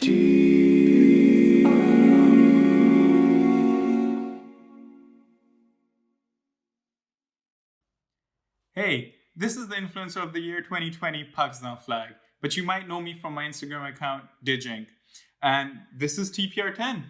Hey, this is the influencer of the year 2020 Pakistan flag, but you might know me from my Instagram account, Digink. And this is TPR 10.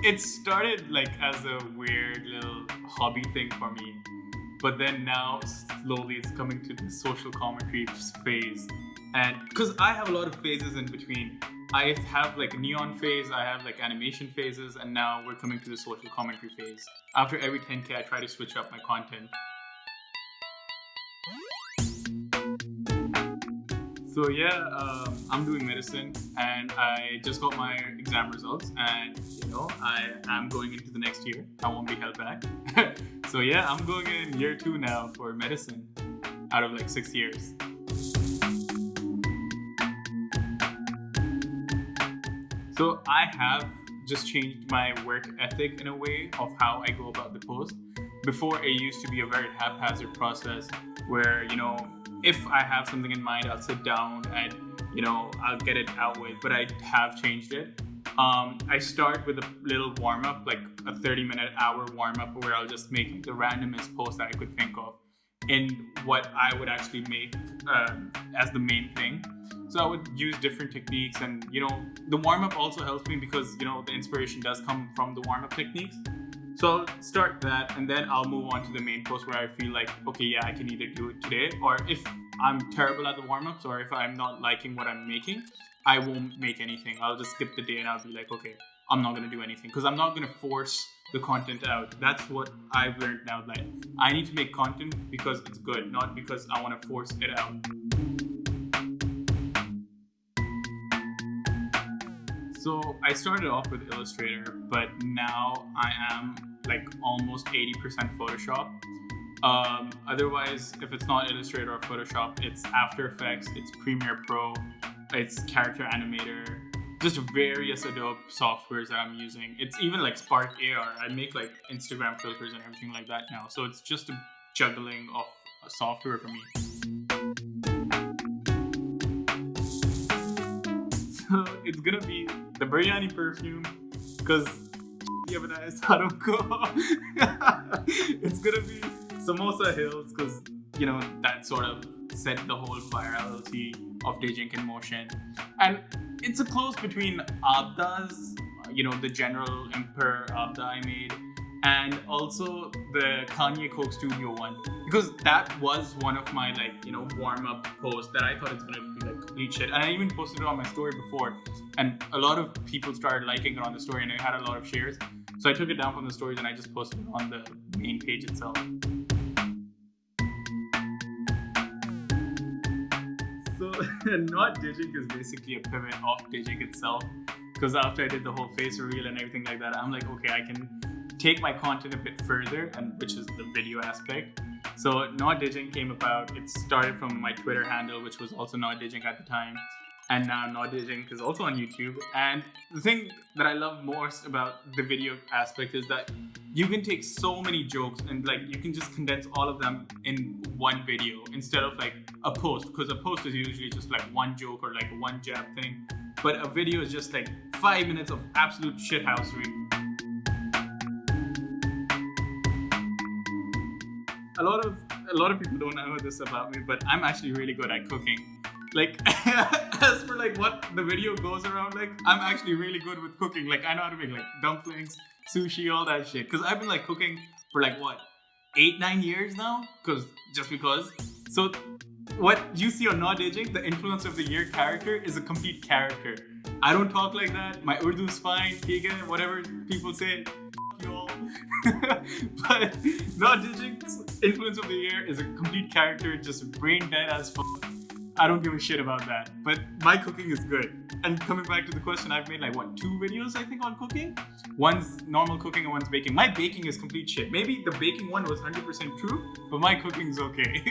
It started like as a weird little hobby thing for me, but then now slowly it's coming to the social commentary phase. And because I have a lot of phases in between, I have like a neon phase, I have like animation phases, and now we're coming to the social commentary phase. After every 10K, I try to switch up my content. So yeah, I'm doing medicine and I just got my exam results, and I am going into the next year. I won't be held back. So yeah, I'm going in year 2 now for medicine out of like 6 years. So I have just changed my work ethic in a way of how I go about the post. Before, it used to be a very haphazard process where, if I have something in mind, I'll sit down and, I'll get it out with, but I have changed it. I start with a little warm-up, like a 30-minute hour warm-up where I'll just make like the randomest post that I could think of in what I would actually make as the main thing. So I would use different techniques, and, the warm-up also helps me because, the inspiration does come from the warm-up techniques. So I'll start that, and then I'll move on to the main post where I feel like, okay, yeah, I can either do it today, or if I'm terrible at the warm-ups, or if I'm not liking what I'm making, I won't make anything. I'll just skip the day and I'll be like, okay, I'm not going to do anything because I'm not going to force the content out. That's what I've learned now. Like, I need to make content because it's good, not because I want to force it out. So I started off with Illustrator, but now I am like almost 80% Photoshop. Otherwise, if it's not Illustrator or Photoshop, it's After Effects, it's Premiere Pro, it's Character Animator, just various Adobe softwares that I'm using. It's even like Spark AR. I make like Instagram filters and everything like that now. So it's just a juggling of software for me. So it's gonna be the biryani perfume, because it's gonna be Samosa Hills, because that sort of set the whole virality of Digink in motion. And it's a close between Abda's, the general Emperor Abda I made, and also the Kanye Coke Studio one, because that was one of my warm-up posts that I thought it's gonna be like complete shit. And I even posted it on my story before, and a lot of people started liking it on the story, and it had a lot of shares. So I took it down from the stories and I just posted it on the main page itself. So Not Digink is basically a pivot off Digink itself, because after I did the whole face reveal and everything like that, I'm like, okay, I can take my content a bit further, and which is the video aspect. So Not Digink came about. It started from my Twitter handle, which was also Not Digink at the time, and now Not Digink is also on YouTube. And the thing that I love most about the video aspect is that you can take so many jokes and you can just condense all of them in one video instead of like a post, because a post is usually just like one joke or like one jab thing, but a video is just like 5 minutes of absolute shithousery. A lot of people don't know this about me, but I'm actually really good at cooking. Like, as for like what the video goes around, like, I'm actually really good with cooking. Like, I know how to make like dumplings, sushi, all that shit. Because I've been like cooking for like what, 8-9 years now? Because. So what you see on Not Digink, the influencer of the year character, is a complete character. I don't talk like that. My Urdu's fine, Keegan, whatever people say. F you all. But no, Digink's influence of the year is a complete character, just brain dead as fuck. I don't give a shit about that. But my cooking is good. And coming back to the question, I've made like 2 videos I think on cooking. One's normal cooking and one's baking. My baking is complete shit. Maybe the baking one was 100% true, but my cooking's okay.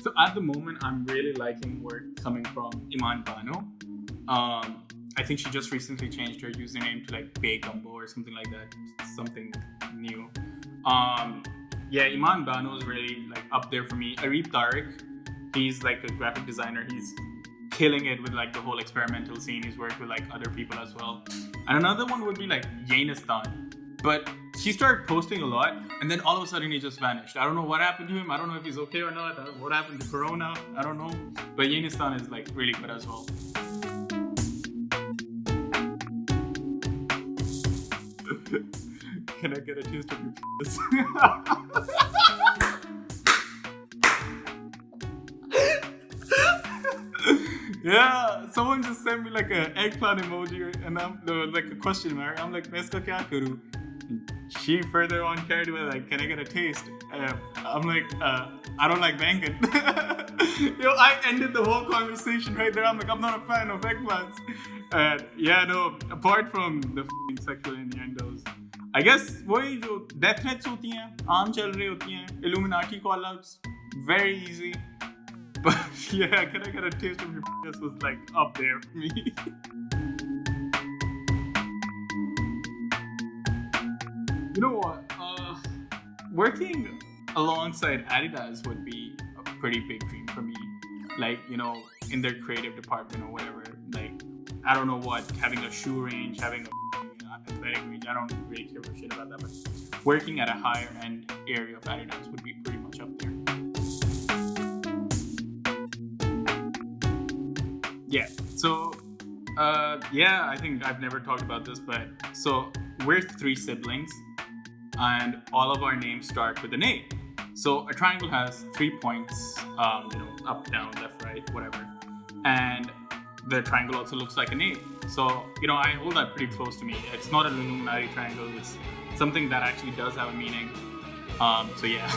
So at the moment, I'm really liking work coming from Iman Bano. I think she just recently changed her username to like Bagumbo or something like that. Something new. Yeah, Iman Bano is really like up there for me. Arif Tariq, he's like a graphic designer. He's killing it with like the whole experimental scene. He's worked with like other people as well. And another one would be like Yanistan. But he started posting a lot, and then all of a sudden he just vanished. I don't know what happened to him. I don't know if he's okay or not. What happened to Corona? I don't know. But Yanistan is like really good as well. Can I get a taste of your penis? Yeah, someone just sent me like an eggplant emoji and I'm like a question mark. I'm like, "Main iska kya karu?" She further on carried with like, "Can I get a taste?" I'm like, "I don't like banging." Yo, I ended the whole conversation right there. I'm like, I'm not a fan of eggplants. And yeah, no, apart from the f***ing sexual innuendos, I guess वही जो death threats होती हैं, आम चल रही होती हैं, Illuminati call-outs, very easy. But yeah, can I get a taste of your penis was like up there for me. You know what? Working alongside Adidas would be a pretty big dream for me. Like, you know, in their creative department or whatever. Like, I don't know what, having a shoe range, having a athletic range, I don't really care for shit about that. But working at a higher end area of Adidas would be pretty much up there. Yeah, so, yeah, I think I've never talked about this, but so we're 3 siblings. And all of our names start with an A. So a triangle has 3 points, you know, up, down, left, right, whatever. And the triangle also looks like an A. So, you know, I hold that pretty close to me. It's not an Illuminati triangle. It's something that actually does have a meaning. So yeah.